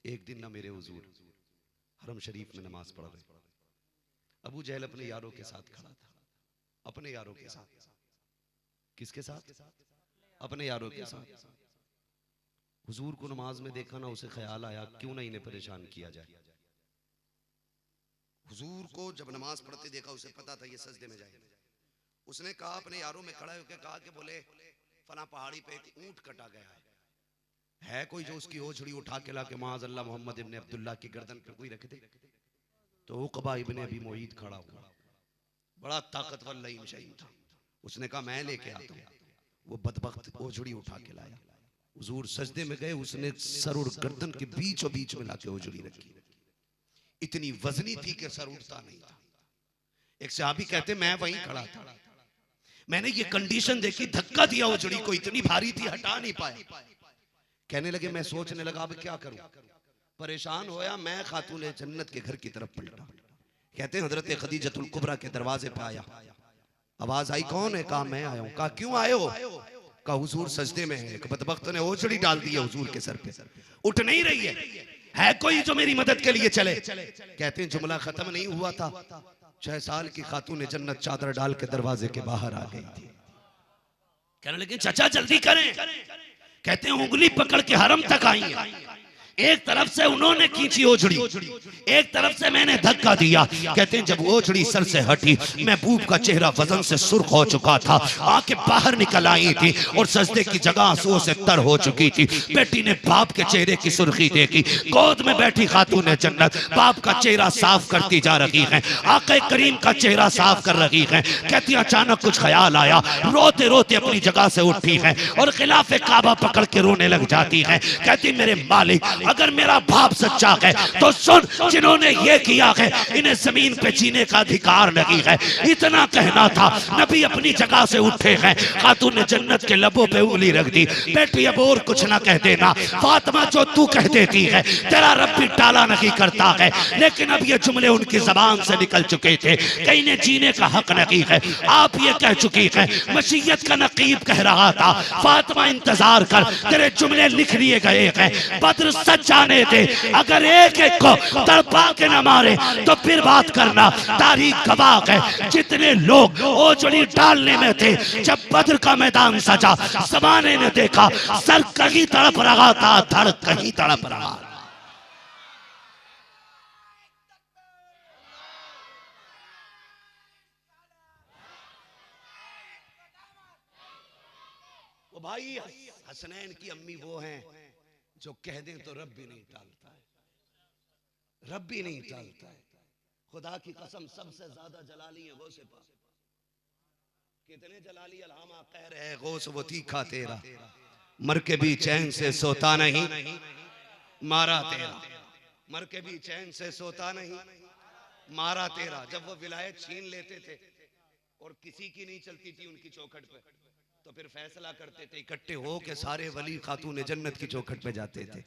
एक दिन ना मेरे हुजूर हरम शरीफ में नमाज पढ़ रहे, अबू जहल अपने यारों के साथ खड़ा था। अपने यारों के साथ, किसके साथ? अपने यारों के साथ। हुजूर को नमाज में देखा ना, उसे ख्याल आया क्यों ना इन्हें परेशान किया जाए। हुजूर को जब नमाज पढ़ते देखा, उसे पता था ये सजदे में जाएंगे। उसने कहा, अपने यारों में खड़ा होकर कहा कि बोले फला पहाड़ी पे एक ऊंट कटा गया है कोई जो उसकी ओछड़ी उठा के ला के माज़ अल्लाह मोहम्मद इब्ने अब्दुल्लाह की गर्दन पे कोई रख दे। तो उक़बा इब्ने अबी मुईद खड़ा हुआ, बड़ा ताकतवर लईम शहीद था। उसने कहा मैं लेके आता हूँ। वो बदबख्त ओछड़ी उठा के लाया। हुजूर सजदे में गए, उसने सर और गर्दन के बीचों बीच में लाके ओछड़ी रखी। इतनी वजनी थी कि सर उठता नहीं था। एक सहाबी कहते मैं वहीं खड़ा था, मैंने ये कंडीशन देखी, धक्का दिया ओछड़ी को, इतनी भारी थी हटा नहीं पाया। कहने लगे, मैं सोचने लगा अब क्या करूं। परेशान होया, मैं खातून जन्नत के घर की तरफ पलटा। कहते हैं हजरत खदीजतुल कुबरा के दरवाजे पे आया, आवाज आई कौन है? कहा मैं आया हूं। कहा क्यों आए हो? कहा हुजूर सजदे में है, एक बदबख्त ने ओछड़ी डाल दी है हुजूर के सर पे, उठ नहीं रही है कोई जो मेरी मदद के लिए चले? कहते हैं जुमला खत्म नहीं हुआ था, 6 साल की खातून जन्नत चादर डाल के दरवाजे के बाहर आ गई थी। कहने लगे चाचा जल्दी करें। कहते हैं उंगली पकड़ के हरम तक आई है। एक तरफ से उन्होंने खींची ओछड़ी, एक तरफ से मैंने धक्का दिया। कहते हैं जब ओछड़ी सर से हटी, महबूब का चेहरा वजन से सुर्ख हो चुका था, आंखें बाहर निकल आई थी और सजदे की जगह आंसुओं से तर हो चुकी थी। बेटी ने बाप के चेहरे की सुर्खी देखी। गोद में बैठी खातून जन्नत बाप का चेहरा साफ करती जा रही है, आक़ा करीम का चेहरा साफ कर रही है। कहती अचानक कुछ ख्याल आया, रोते रोते अपनी जगह से उठी है और खिलाफे काबा पकड़ के रोने लग जाती है। कहती मेरे मालिक, अगर मेरा बाप सच्चा है तो सुन, जिन्होंने ये किया है इन्हें जमीन पे जीने का अधिकार नहीं है। इतना कहना था, नबी अपनी जगह से उठे हैं, खातून ने जन्नत के लबों पे उंगली रख दी। बेटी अब और कुछ ना कह देना, फातिमा जो तू कह देती है तेरा रब भी टाला नहीं करता है। लेकिन अब ये जुमले उनकी जबान से निकल चुके थे कि इन्हें जीने का हक नहीं है। आप ये कह चुकी है, मशीयत का नकीब कह रहा था फातिमा इंतजार कर, तेरे जुमले लिख लिए गए हैं, बद्र सच जाने दे। अगर एक एक को तड़पा के न मारे तो फिर बात करना। तारीख गवाह है, जितने लोग ओछड़ी डालने में थे जब बद्र का मैदान सजा, ज़माने ने देखा सर कहीं तड़प रहा था, धड़ कहीं तड़प रहा। वो भाई हसनैन की अम्मी वो हैं जो कह दें तो रब भी नहीं टालता है, रब भी नहीं टालता है। खुदा की कसम सबसे ज्यादा जलाली है गौसे पाक। कितने जलाली अलहामा कह रहे हैं, गौस वो तीखा तेरा, मर के भी चैन से सोता नहीं, मारा तेरा, मर के भी चैन से सोता नहीं, मारा तेरा। जब वो विलायत छीन लेते थे और किसी की नहीं चलती थी उनकी चौखट पे, तो फिर फैसला करते थे इकट्ठे हो के सारे वली खातून जन्नत की चौखट पे जाते थे।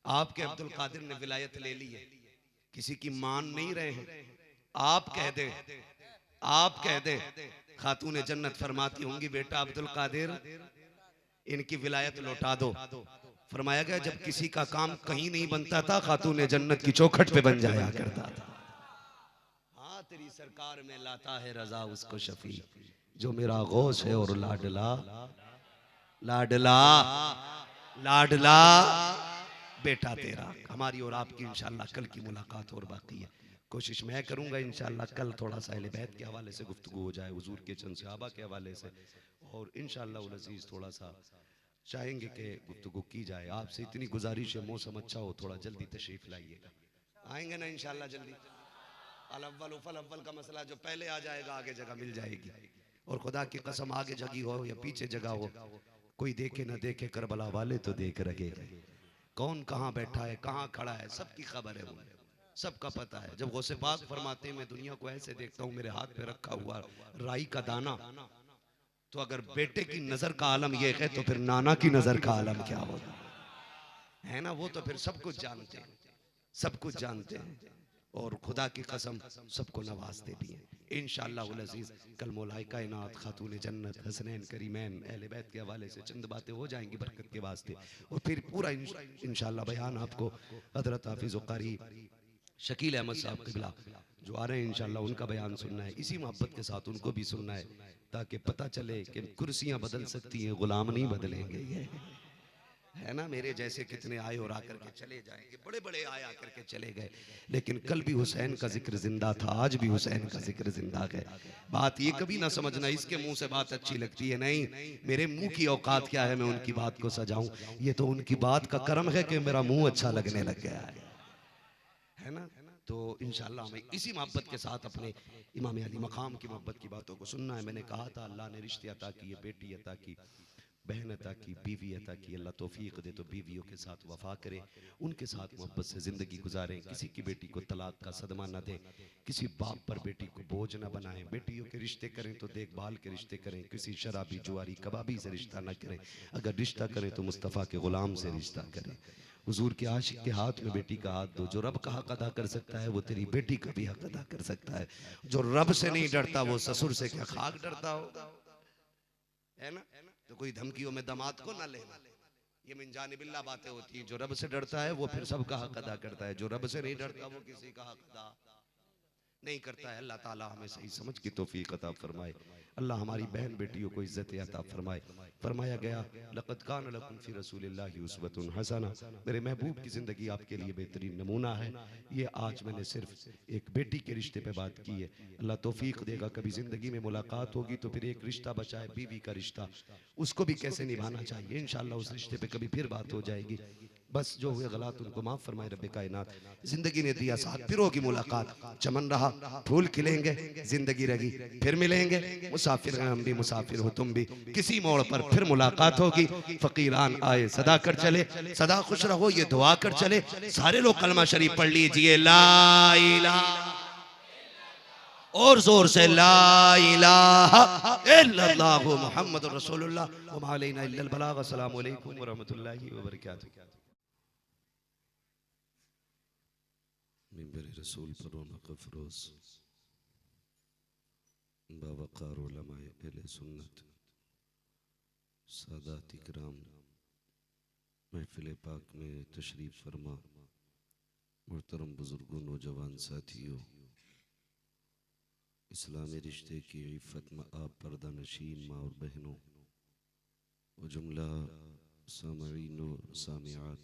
आपके अब्दुल कादिर ने विलायत ले ली है, किसी की मान नहीं रहे हैं। आप कह दे, आप कह दे, खातून जन्नत फरमाती होंगी बेटा अब्दुल कादिर इनकी विलायत लौटा दो। फरमाया गया जब किसी का काम कहीं नहीं बनता था, खातून जन्नत की चौखट पे बन जाया करता था। हाँ, तेरी सरकार में लाता है रजा उसको शफी, जो मेरा गौस है और लाडला लाडला लाडला बेटा तेरा। हमारी और आपकी इंशाल्लाह कल की मुलाकात और बाकी है। कोशिश मैं करूंगा इंशाल्लाह कल थोड़ा सा अहले बैत के हवाले से गुफ्तगू हो जाए, हुजूर के चंद सहाबा के हवाले से, और इंशाल्लाह उल अजीज थोड़ा सा चाहेंगे कि गुफ्तगू की जाए। आपसे इतनी गुजारिश है, मौसम अच्छा हो थोड़ा जल्दी तशरीफ लाइएगा। आएंगे ना इंशाल्लाह जल्दी। अल-अव्वल फल-अव्वल का मसला जो पहले आ जाएगा आगे जगह मिल जाएगी। और खुदा की कसम आगे जगह हो या पीछे जगह हो, कोई देखे ना देखे करबला वाले तो देख रहे हैं। कौन कहाँ बैठा है कहाँ खड़ा है सबकी खबर है, वो सबका पता है। जब गौसे पाक फरमाते हैं मैं दुनिया को ऐसे देखता हूँ, मेरे हाथ पे रखा हुआ राई का दाना, तो अगर बेटे की नजर का आलम यह है तो फिर नाना की नजर का आलम क्या होगा, है ना। वो तो फिर सब कुछ जानते हैं, सब कुछ जानते हैं, और खुदा की कसम सबको नवाजते भी हैं इंशाअल्लाह उल अज़ीज़। कल मौलाए कायनात खातून जन्नत हसनैन करीमैन अहले बैत के हवाले से चंद बातें हो जाएंगी बरकत के वास्ते, और फिर पूरा इंशाअल्लाह बयान आपको हजरत हाफिज़ कारी शकील अहमद साहब क़िबला जो आ रहे हैं इंशाअल्लाह उनका बयान सुनना है। इसी मोहब्बत के साथ उनको भी सुनना है ताकि पता चले कि कुर्सियां बदल सकती हैं, गुलाम नहीं बदलेंगे। ये है ना। मेरे जैसे कितने आए और आकर के चले जाएंगे, बड़े बड़े आए आकर के चले गए, लेकिन कल भी हुसैन का जिक्र जिंदा था, आज भी हुसैन का जिक्र जिंदा है। बात ये कभी ना समझना इसके मुंह से बात अच्छी लगती है, नहीं, मेरे मुंह की औकात क्या है मैं उनकी बात को सजाऊं। ये तो उनकी बात का कर्म है कि मेरा मुंह अच्छा लगने लग गया है ना। तो इंशाअल्लाह हमें इसी मोहब्बत के साथ अपने इमाम अली मकाम की मोहब्बत की बातों को सुनना है। मैंने कहा था अल्लाह ने रिश्ते अता किए, बेटी अता की, बहन अता की, बीवी अता की। अल्लाह तौफीक दे तो बीवियों के साथ वफा करें, उनके साथ मोहब्बत से ज़िंदगी गुजारें, किसी की बेटी को तलाक का सदमा न दें, किसी बाप पर बेटी को बोझ न बनाएं। बेटियों के रिश्ते करें तो देखभाल के रिश्ते करें, किसी शराबी जुआरी कबाबी से रिश्ता न करें। अगर रिश्ता करें तो मुस्तफ़ा के ग़ुलाम से रिश्ता करें। हुजूर के आशिक के हाथ में बेटी का हाथ दो। जो रब का हक अदा कर सकता है वो तेरी बेटी का भी हक अदा कर सकता है। जो रब से नहीं डरता वो ससुर से क्या खाक डरता होगा, है ना। तो कोई धमकियों में दामाद को ना लेना, ये मिन जानिबिल्लाह बातें होती हैं। जो रब से डरता है वो फिर सबका हक अदा करता है, जो रब से नहीं डरता वो किसी का हक अदा नहीं करता है। अल्लाह ताला हमें सही समझ की तौफीक अता फरमाए। अल्लाह हमारी बहन बेटियों को इज्जत अता फरमाए। फरमाया गया लक़द कान लकुम फ़ी रसूलिल्लाहि उस्वतुन हसना, मेरे महबूब की ज़िंदगी आपके लिए बेहतरीन नमूना है। ये आज मैंने सिर्फ एक बेटी के रिश्ते पे बात की है। अल्लाह तौफीक देगा कभी ज़िंदगी में मुलाकात होगी तो फिर एक रिश्ता बचा है बीवी का रिश्ता, उसको भी कैसे निभाना चाहिए इंशाअल्लाह उस रिश्ते पे कभी फिर बात हो जाएगी। बस जो हुए गलत उनको माफ़ फरमाए रब्बे कायनात। जिंदगी ने दिया साथ, फिर होगी मुलाकात, चमन रहा फूल खिलेंगे, जिंदगी रही फिर मिलेंगे। मुसाफिर हैं हम भी, मुसाफिर हो तुम भी, किसी मोड़ पर फिर मुलाकात होगी। फकीरान आए सदा कर चले, सदा खुश रहो ये दुआ कर चले। सारे लोग कलमा शरीफ पढ़ लीजिए, ला इलाहा, और जोर से ला इलाहा इल्लल्लाहु मुहम्मदुर रसूलुल्लाह व मा अलैना इल्लल बलाग। अस्सलामु अलैकुम व रहमतुल्लाहि व बरकातुहू। मिंबर रसूल पर रौनक अफरोज बावकार उलमाए अहले सुन्नत सादात इकराम महफिल पाक में तशरीफ फरमा मुहतरम बुजुर्गों, नौजवान साथियों, इस्लामी रिश्ते की इफ़्फ़त में आप पर्दा नशीन माँ और बहनों व जुमला सामईन व सामियात,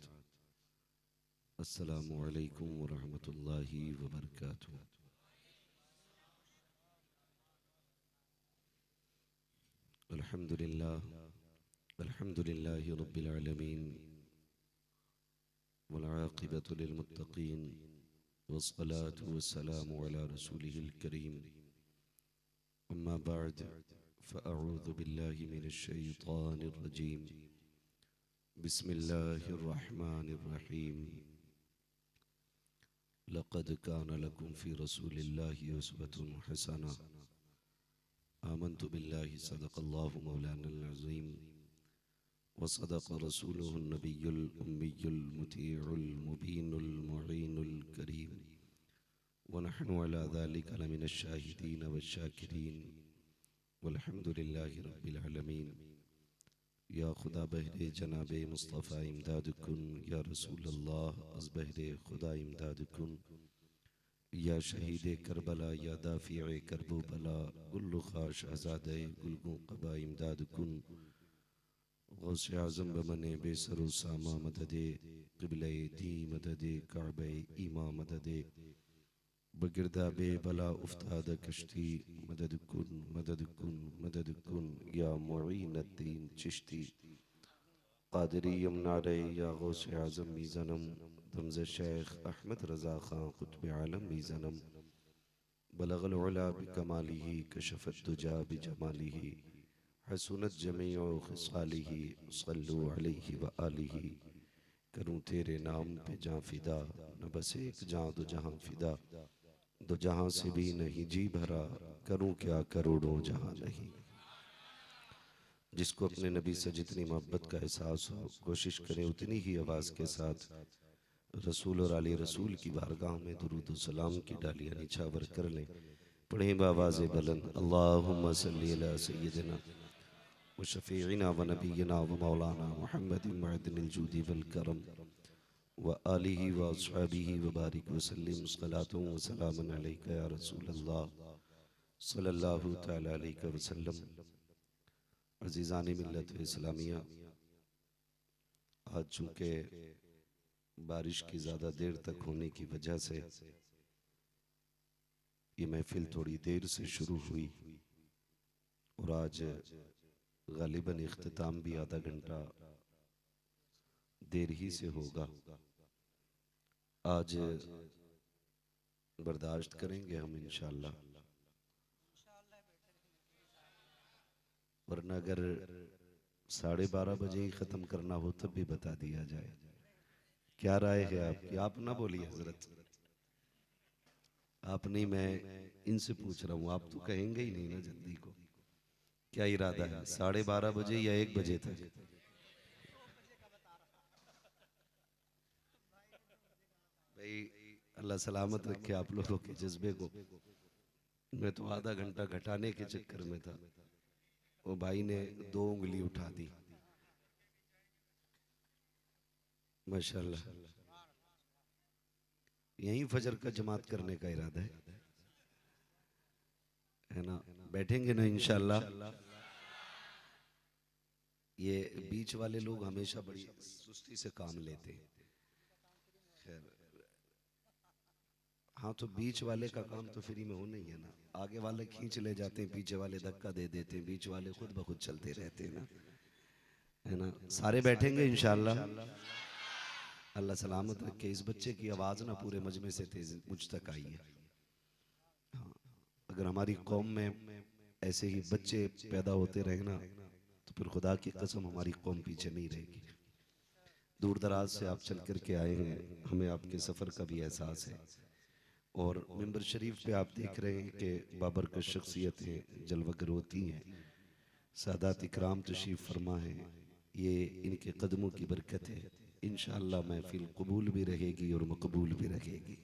अस्सलामु अलैकुम व रहमतुल्लाहि व बरकातुहू। अल्हम्दुलिल्लाहि रब्बिल आलमीन वल आक़िबतु लिल मुत्तक़ीन वस्सलातु वस्सलामु अला रसूलिहिल करीम। अम्मा बअद फ़अऊज़ु बिल्लाहि मिनश शैतानिर रजीम। बिस्मिल्लाहिर रहमानिर रहीम। लक़द कान लकुम फ़ी रसूलिल्लाहि उस्वतुन हसना। आमन्तु बिल्लाहि सदक़ल्लाहु मौलानल अज़ीम व सदक़ रसूलुहुन नबियुल उम्मियुल मुतीउल मुबीनुल मुईनुल करीम व नहनु अला ज़ालिका लमिनश शाहिदीन वश शाकिरीन वल्हम्दुलिल्लाहि रब्बिल आलमीन। या खुदा बहरे जनाब मुस्तफ़ा इमदाद कुन, या रसूल अल्लाह अज़ बहरे खुदा इमदाद कुन, या शहीद करबला या दाफ़िए करबो बला, गुल्लु ख़ा शहज़ादे गुलगू क़बा इमदाद कुन, गौसे आज़म बमने बेसरो सामा मददे, क़िबले दी मददे, काबे ईमा मददे, बगिरदा बे बला उफ्ताद कश्ती, मदद कुन मदद कुन मदद कुन, या मुईनुद्दीन चिश्ती क़ादिरी यमनारे, या गौसे आज़म मीज़नम, दमज़ शेख अहमद रज़ा ख़ान क़ुत्ब आलम मीज़नम, बलगल उला बिकमालिही कशफ़त दुजा बिजमालिही, हसनत जमीउ ख़िसालिही, सल्लु अलैहि व आलिही। करूँ तेरे नाम पे जाँ फ़िदा, न बस एक जाँ दो जहाँ फ़िदा, दो जहाँ से भी नहीं जी भरा, करूँ क्या करोड़ों जहाँ नहीं। जिसको अपने नबी से जितनी मोहब्बत का एहसास हो, कोशिश करें उतनी ही आवाज़ के साथ रसूल और आले रसूल की बारगाह में दुरूद सलाम की डालियाँ निछावर कर लें। पढ़ें बावाज़ बुलंद, अल्लाहुम्मा सल्ली अला सय्यिदिना व शफ़ीइना व नबीना व मौलाना मुहम्मदिन मअदिनिल जूदी वल करम व आलिही व अस्हाबिही व बारिक व सल्लिम, सलातुन व सलामुन अलैका या रसूल अल्लाह सल्लल्लाहु तआला अलैहि वसल्लम। अज़ीज़ान मिल्लत इस्लामिया, आज चूँकि बारिश की ज़्यादा देर तक होने की वजह से ये महफिल थोड़ी देर से शुरू हुई और आज गालिबन इख्तिताम भी आधा घंटा देर ही से होगा। आज बर्दाश्त करेंगे हम इंशाअल्लाह, वरना अगर 12:30 बजे ही ख़त्म करना हो तब भी बता दिया जाए। क्या राय है आपकी? आप ना बोलिए हजरत, आप नहीं, मैं इनसे पूछ रहा हूँ। आप तो कहेंगे ही नहीं ना जल्दी को। क्या इरादा है, 12:30 बजे या 1 बजे तक? भाई अल्लाह सलामत रखे आप लोगों के जज्बे को। मैं तो आधा घंटा घटाने के चक्कर में था, वो भाई ने 2 उंगली उठा दी। माशाल्लाह, यहीं फजर का जमात करने का इरादा है ना? बैठेंगे ना इंशाल्लाह। ये बीच वाले लोग हमेशा बड़ी सुस्ती से काम लेते हैं। खैर, हाँ, तो बीच वाले का काम तो फ्री में होना ही है ना। आगे वाले खींच ले जाते हैं, पीछे वाले धक्का दे देते हैं, बीच वाले खुद ब खुद चलते रहते हैं ना, है ना? सारे बैठेंगे इंशाल्लाह। अल्लाह सलामत रखे। इस बच्चे की आवाज़ ना पूरे मजमे से तेज मुझ तक आई है। हाँ, अगर हमारी कौम में ऐसे ही बच्चे पैदा होते रहे ना, तो फिर खुदा की कसम हमारी कौम पीछे नहीं रहेगी। दूर दराज से आप चल कर के आए हैं, हमें आपके सफ़र का भी एहसास है। और मिंबर शरीफ पे आप देख रहे हैं कि बाबरकत शख्सियतें जलवगर होती हैं। सादात इकराम तशरीफ़ फरमा है, ये इनके कदमों की बरकत है। इंशाअल्लाह महफिल कबूल भी रहेगी और मकबूल भी रहेगी।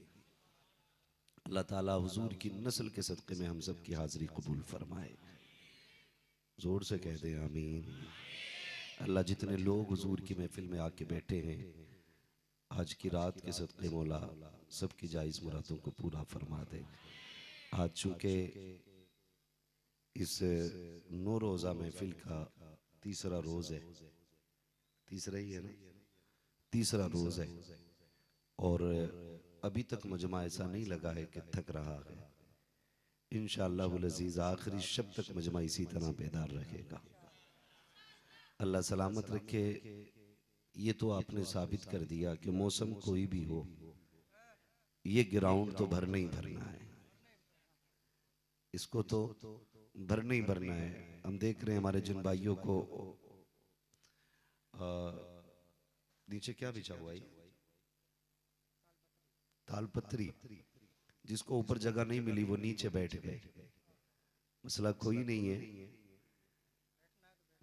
अल्लाह ताला हुजूर की नस्ल के सदक़े में हम सब की हाज़िरी कबूल फरमाए। ज़ोर से कह दें आमीन। अल्लाह जितने लोग हुजूर की महफिल में आके बैठे हैं, आज की रात के सदक़े मौला सबकी जायज़ मुरादों को पूरा फरमा दे। आज चूँकि इस 9 रोज़ा महफिल का तीसरा रोज़ है, तीसरा ही है ना, तीसरा रोज़ है, और अभी तक मजमा ऐसा नहीं लगा है कि थक रहा है। इंशाअल्लाहुल अज़ीज़ आखिरी शब तक मजमा इसी तरह बेदार रहेगा। अल्लाह सलामत रखे। ये तो आपने साबित कर दिया कि मौसम कोई भी हो, ये ग्राउंड तो भरना ही भरना है, इसको तो भरना ही भरना है। हम देख रहे हैं हमारे जिन भाइयों को नीचे क्या बिछा हुआ है, तालपत्री, जिसको ऊपर जगह नहीं मिली वो नीचे बैठ गए। मसला कोई नहीं है,